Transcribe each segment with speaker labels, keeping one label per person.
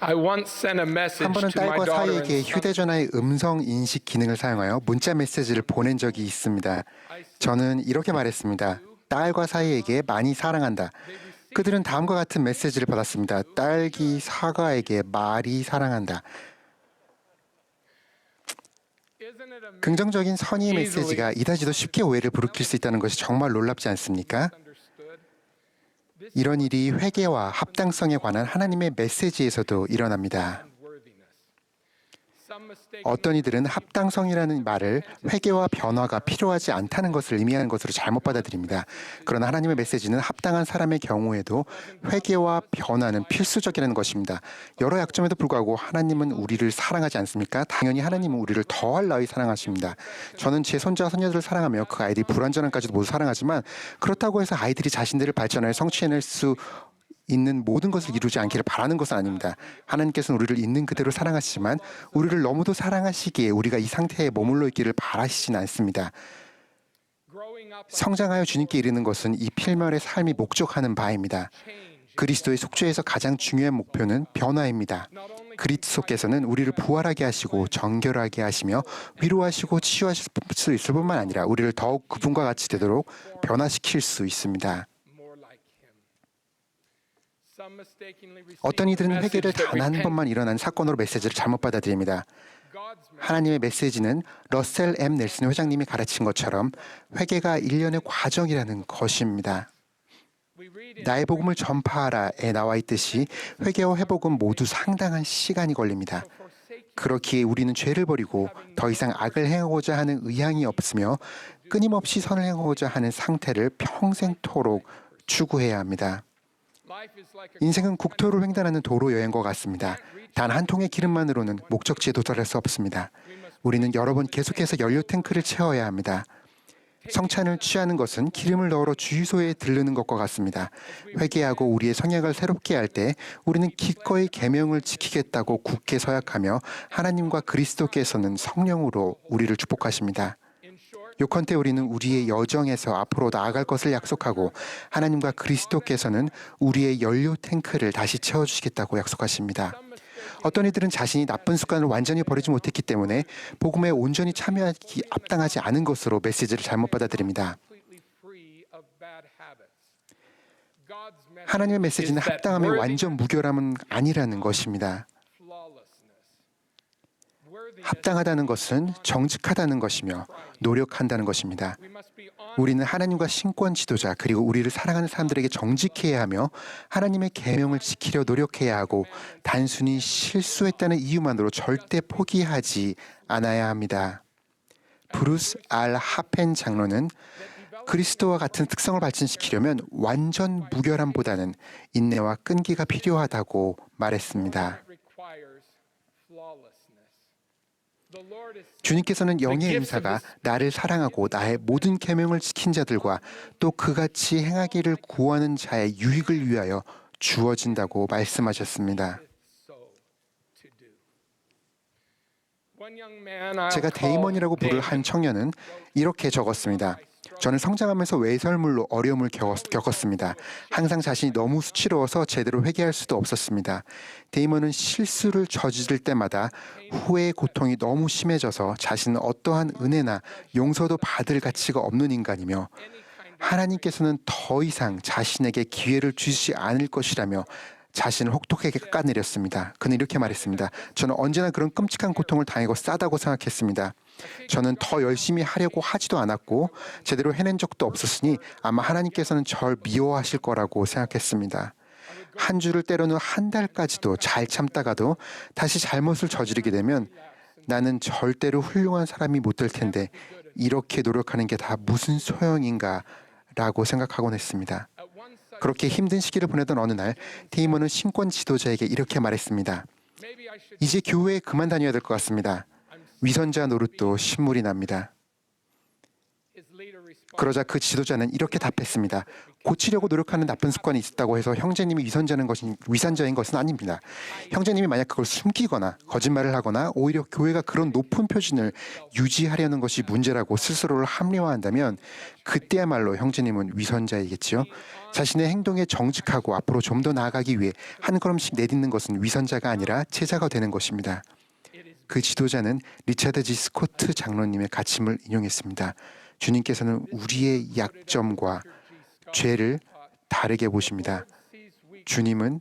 Speaker 1: I once sent a
Speaker 2: 한
Speaker 1: message
Speaker 2: 번은
Speaker 1: to my
Speaker 2: 딸과
Speaker 1: daughter and
Speaker 2: 사이에게
Speaker 1: son.
Speaker 2: 휴대전화의 음성 인식 기능을 사용하여 문자 메시지를 보낸 적이 있습니다. 저는 이렇게 말했습니다. 딸과 사이에게 많이 사랑한다. 그들은 다음과 같은 메시지를 받았습니다. 딸기 사과에게 말이 사랑한다.
Speaker 1: Isn't it amazing?
Speaker 2: 긍정적인 선의의 메시지가 이다지도 쉽게 오해를 부르킬 수 있다는 것이 정말 놀랍지 않습니까?
Speaker 1: Misunderstood.
Speaker 2: 이런 일이 회개와 합당성에 관한 하나님의 메시지에서도 일어납니다.
Speaker 1: And worthiness. Some mistake
Speaker 2: 어떤 이들은 합당성이라는 말을 회개와 변화가 필요하지 않다는 것을 의미하는 것으로 잘못 받아들입니다. 그러나 하나님의 메시지는 합당한 사람의 경우에도 회개와 변화는 필수적이라는 것입니다. 여러 약점에도 불구하고 하나님은 우리를 사랑하지 않습니까? 당연히 하나님은 우리를 더할 나위 사랑하십니다. 저는 제 손자, 손녀들을 사랑하며 그 아이들이 불완전한까지도 모두 사랑하지만 그렇다고 해서 아이들이 자신들을 발전하여 성취해낼 수 있는 모든 것을 이루지 않기를 바라는 것은 아닙니다. 하나님께서는 우리를 있는 그대로 사랑하시지만 우리를 너무도 사랑하시기에 우리가 이 상태에 머물러 있기를 바라시진 않습니다.
Speaker 1: growing up
Speaker 2: 성장하여 주님께 이르는 것은 이 필멸의 삶이 목적하는 바입니다. 그리스도의 속죄에서 가장 중요한 목표는 변화입니다. 그리스도께서는 우리를 부활하게 하시고 정결하게 하시며 위로하시고 치유하실 수 있을 뿐만 아니라 우리를 더욱 그분과 같이 되도록 변화시킬 수 있습니다.
Speaker 1: more like him. Some mistakenly receive
Speaker 2: 어떤
Speaker 1: the
Speaker 2: 이들은
Speaker 1: message
Speaker 2: 회개를
Speaker 1: that
Speaker 2: 단 한
Speaker 1: repent-
Speaker 2: 번만 일어난 사건으로 메시지를 잘못 받아들입니다.
Speaker 1: God's message.
Speaker 2: 하나님의 메시지는 러셀 M. 넬슨 회장님이 가르친 것처럼 회개가 일련의 과정이라는 것입니다.
Speaker 1: We read in
Speaker 2: 나의 복음을 전파하라에 나와 있듯이 회개와 회복은 모두 상당한 시간이 걸립니다.
Speaker 1: forsake
Speaker 2: 그렇기에 우리는 죄를 버리고 더 이상 악을 행하고자 하는 의향이 없으며 끊임없이 선을 행하고자 하는 상태를 평생토록 추구해야 합니다.
Speaker 1: life is like a
Speaker 2: 인생은 국토를 횡단하는 도로 여행과 같습니다. 단 한 통의 기름만으로는 목적지에 도달할 수 없습니다. 우리는 여러 번 계속해서 연료 탱크를 채워야 합니다. 성찬을 취하는 것은 기름을 넣으러 주유소에 들르는 것과 같습니다. 회개하고 우리의 성약을 새롭게 할 때 우리는 기꺼이 계명을 지키겠다고 굳게 서약하며 하나님과 그리스도께서는 성령으로 우리를 축복하십니다.
Speaker 1: in short.
Speaker 2: 요컨대 우리는 우리의 여정에서 앞으로 나아갈 것을 약속하고 하나님과 그리스도께서는 우리의 연료 탱크를 다시 채워주시겠다고 약속하십니다. 어떤 이들은 자신이 나쁜 습관을 완전히 버리지 못했기 때문에 복음에 온전히 참여하기 합당하지 않은 것으로 메시지를 잘못 받아들입니다.
Speaker 1: Completely free of bad habits. God's message
Speaker 2: 하나님의 메시지는
Speaker 1: is that
Speaker 2: 합당함의
Speaker 1: worthiness,
Speaker 2: 완전 무결함은 아니라는 것입니다.
Speaker 1: flawlessness. Worthiness,
Speaker 2: 합당하다는 것은 정직하다는 것이며 노력한다는 것입니다.
Speaker 1: we must be honest.
Speaker 2: 우리는 하나님과 신권 지도자 그리고 우리를 사랑하는 사람들에게 정직해야 하며 하나님의 계명을 지키려 노력해야 하고 단순히 실수했다는 이유만으로 절대 포기하지 않아야 합니다. 브루스 R. 하펜 장로는 그리스도와 같은 특성을 발전시키려면 완전 무결함보다는 인내와 끈기가 필요하다고 말했습니다.
Speaker 1: It requires flawlessness. The Lord is
Speaker 2: 주님께서는 영의 임사가 나를 사랑하고 나의 모든 계명을 지킨 자들과 또 그같이 행하기를 구하는 자의 유익을 위하여 주어진다고 말씀하셨습니다.
Speaker 1: so to do. One young man I'll
Speaker 2: 제가
Speaker 1: call
Speaker 2: 데이먼이라고 부를 한 청년은 이렇게 적었습니다. 저는 성장하면서 외설물로 어려움을 겪었습니다. 항상 자신이 너무 수치로워서 제대로 회개할 수도 없었습니다. 데이먼은 실수를 저지를 때마다 후회의 고통이 너무 심해져서 자신은 어떠한 은혜나 용서도 받을 가치가 없는 인간이며 하나님께서는 더 이상 자신에게 기회를 주시지 않을 것이라며 자신을 혹독하게 깎아내렸습니다. 그는 이렇게 말했습니다. 저는 언제나 그런 끔찍한 고통을 당하고 싸다고 생각했습니다. 저는 더 열심히 하려고 하지도 않았고 제대로 해낸 적도 없었으니 아마 하나님께서는 절 미워하실 거라고 생각했습니다. 한 주를 때로는 한 달까지도 잘 참다가도 다시 잘못을 저지르게 되면 나는 절대로 훌륭한 사람이 못 될 텐데 이렇게 노력하는 게 다 무슨 소용인가 라고 생각하곤 했습니다.
Speaker 1: at one such
Speaker 2: 그렇게 힘든 시기를 보내던 어느 날 데이먼은 신권 지도자에게 이렇게 말했습니다.
Speaker 1: maybe I should
Speaker 2: 이제 교회에 그만 다녀야 될 것 같습니다. 위선자 노릇도 신물이 납니다.
Speaker 1: his leader responded.
Speaker 2: 그러자 그 지도자는 이렇게 답했습니다. 고치려고 노력하는 나쁜 습관이 있었다고 해서 형제님이 위선자인 것은 아닙니다. 형제님이 만약 그걸 숨기거나 거짓말을 하거나 오히려 교회가 그런 높은 표준을 유지하려는 것이 문제라고 스스로를 합리화한다면 그때야말로 형제님은 위선자이겠지요. 자신의 행동에 정직하고 앞으로 좀 더 나아가기 위해 한 걸음씩 내딛는 것은 위선자가 아니라 제자가 되는 것입니다. 그 지도자는 리차드 G. 스코트 장로님의 가침을 인용했습니다. 주님께서는 우리의 약점과 죄를 다르게 보십니다. 주님은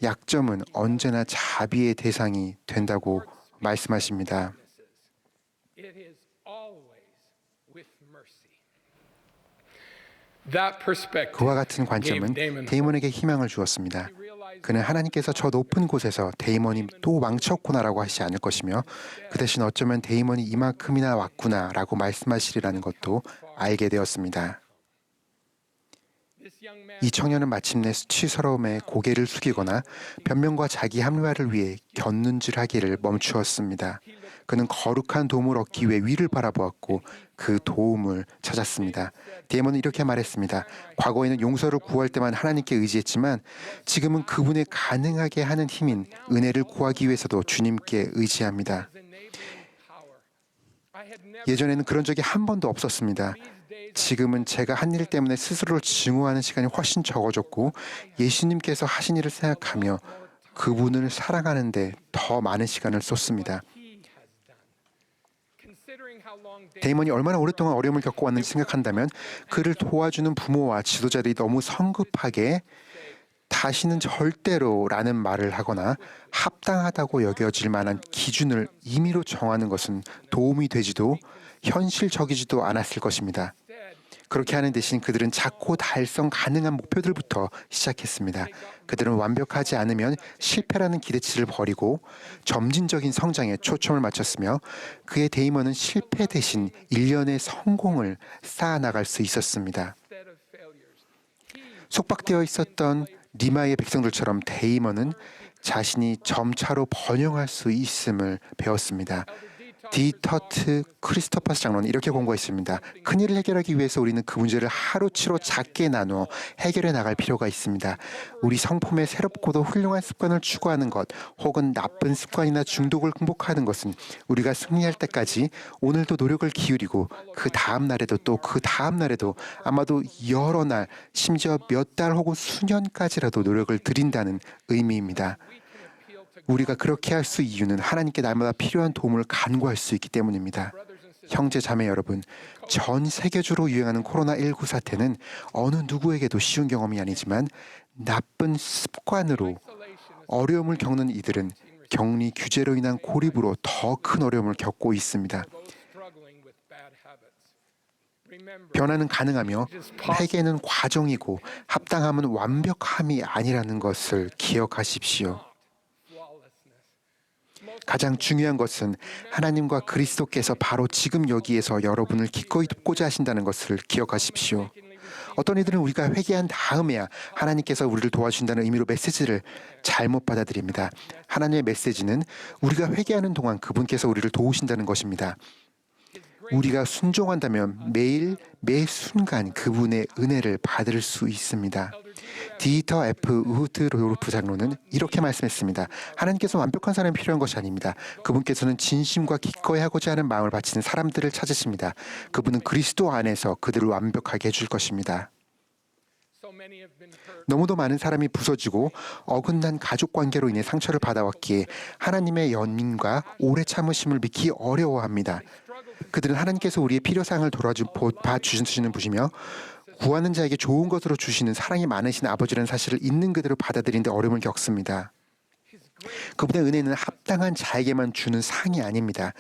Speaker 2: 약점은 언제나 자비의 대상이 된다고 말씀하십니다. 그와 같은 관점은 데이몬에게 희망을 주었습니다. 그는 하나님께서 저 높은 곳에서 데이몬이 또 망쳤구나라고 하시지 않을 것이며 그 대신 어쩌면 데이몬이 이만큼이나 왔구나라고 말씀하시리라는 것도 알게 되었습니다. 이 청년은 마침내 수치스러움에 고개를 숙이거나 변명과 자기 합리화를 위해 곁눈질하기를 멈추었습니다. 그는 거룩한 도움을 얻기 위해 위를 바라보았고 그 도움을 찾았습니다. 데이몬은 이렇게 말했습니다. 과거에는 용서를 구할 때만 하나님께 의지했지만 지금은 그분의 가능하게 하는 힘인 은혜를 구하기 위해서도 주님께 의지합니다. 예전에는 그런 적이 한 번도 없었습니다. 지금은 제가 한 일 때문에 스스로를 증오하는 시간이 훨씬 적어졌고 예수님께서 하신 일을 생각하며 그분을 사랑하는 데 더 많은 시간을 쏟습니다. 데이몬이 얼마나 오랫동안 어려움을 겪어왔는지 생각한다면 그를 도와주는 부모와 지도자들이 너무 성급하게 다시는 절대로라는 말을 하거나 합당하다고 여겨질 만한 기준을 임의로 정하는 것은 도움이 되지도 현실적이지도 않았을 것입니다. 그렇게 하는 대신 그들은 작고 달성 가능한 목표들부터 시작했습니다. 그들은 완벽하지 않으면 실패라는 기대치를 버리고 점진적인 성장에 초점을 맞췄으며 그의 데이먼은 실패 대신 일련의 성공을 쌓아나갈 수 있었습니다. 속박되어 있었던 니마의 백성들처럼 데이먼은 자신이 점차로 번영할 수 있음을 배웠습니다. 디터트 크리스토퍼스 장로는 이렇게 권고했습니다. 큰일을 해결하기 위해서 우리는 그 문제를 하루치로 작게 나누어 해결해 나갈 필요가 있습니다. 우리 성품의 새롭고도 훌륭한 습관을 추구하는 것 혹은 나쁜 습관이나 중독을 극복하는 것은 우리가 승리할 때까지 오늘도 노력을 기울이고 그 다음 날에도 또 그 다음 날에도 아마도 여러 날 심지어 몇 달 혹은 수년까지라도 노력을 들인다는 의미입니다. 우리가 그렇게 할 수 이유는 하나님께 날마다 필요한 도움을 간구할 수 있기 때문입니다. 형제 자매 여러분, 전 세계적으로 유행하는 코로나19 사태는 어느 누구에게도 쉬운 경험이 아니지만 나쁜 습관으로 어려움을 겪는 이들은 격리 규제로 인한 고립으로 더 큰 어려움을 겪고 있습니다. 변화는 가능하며 회개는 과정이고 합당함은 완벽함이 아니라는 것을 기억하십시오. 가장 중요한 것은 하나님과 그리스도께서 바로 지금 여기에서 여러분을 기꺼이 돕고자 하신다는 것을 기억하십시오. 어떤 이들은 우리가 회개한 다음에야 하나님께서 우리를 도와주신다는 의미로 메시지를 잘못 받아들입니다. 하나님의 메시지는 우리가 회개하는 동안 그분께서 우리를 도우신다는 것입니다. 우리가 순종한다면 매일 매 순간 그분의 은혜를 받을 수 있습니다. 디터 F. 우드로르프 장로는 이렇게 말씀했습니다. 하나님께서 완벽한 사람이 필요한 것이 아닙니다. 그분께서는 진심과 기꺼이 하고자 하는 마음을 바치는 사람들을 찾으십니다. 그분은 그리스도 안에서 그들을 완벽하게 해줄 것입니다. 너무도 많은 사람이 부서지고 어긋난 가족관계로 인해 상처를 받아왔기에 하나님의 연민과 오래 참으심을 믿기 어려워합니다. 그들은 하나님께서 우리의 필요사항을 봐주시는 분이며 구하는 자에게 좋은 것으로 주시는 사랑이 많으신 아버지라는 사실을 있는 그대로 받아들이는 데 어려움을 겪습니다. 그분의 은혜는 합당한 자에게만 주는 상이 아닙니다.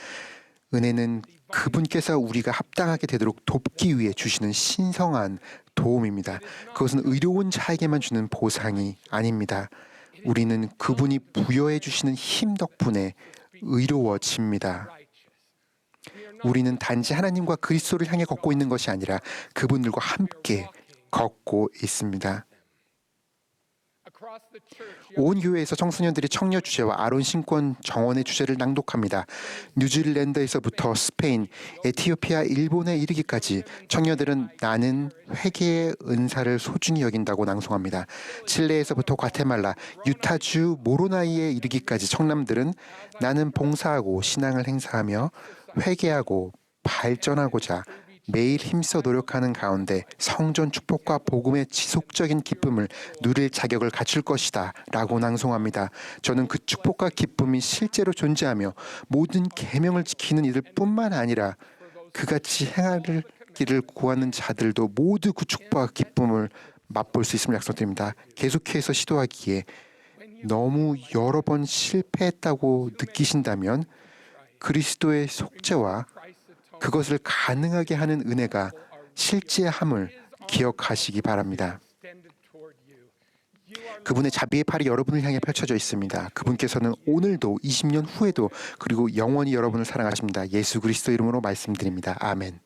Speaker 2: 은혜는 그분께서 우리가 합당하게 되도록 돕기 위해 주시는 신성한 도움입니다. 그것은 의로운 자에게만 주는 보상이 아닙니다. 우리는 그분이 부여해 주시는 힘 덕분에 의로워집니다. 우리는 단지 하나님과 그리스도를 향해 걷고 있는 것이 아니라 그분들과 함께 걷고 있습니다.
Speaker 1: across the church,
Speaker 2: 온 교회에서 청소년들이 청년 주제와 아론 신권 정원의 주제를 낭독합니다. 뉴질랜드에서부터 스페인, 에티오피아, 일본에 이르기까지 청년들은 나는 회개의 은사를 소중히 여긴다고 낭송합니다. 칠레에서부터 과테말라, 유타주, 모로나이에 이르기까지 청남들은 나는 봉사하고 신앙을 행사하며 회개하고 발전하고자 매일 힘써 노력하는 가운데 성전 축복과 복음의 지속적인 기쁨을 누릴 자격을 갖출 것이다 라고 낭송합니다. 저는 그 축복과 기쁨이 실제로 존재하며 모든 계명을 지키는 이들 뿐만 아니라 그같이 행하기를 구하는 자들도 모두 그 축복과 기쁨을 맛볼 수 있음을 약속드립니다. 계속해서 시도하기에 너무 여러 번 실패했다고 느끼신다면 그리스도의 속죄와 그것을 가능하게 하는 은혜가 실제함을 기억하시기 바랍니다. 그분의 자비의 팔이 여러분을 향해 펼쳐져 있습니다. 그분께서는 오늘도 20년 후에도 그리고 영원히 여러분을 사랑하십니다. 예수 그리스도 이름으로 말씀드립니다. 아멘.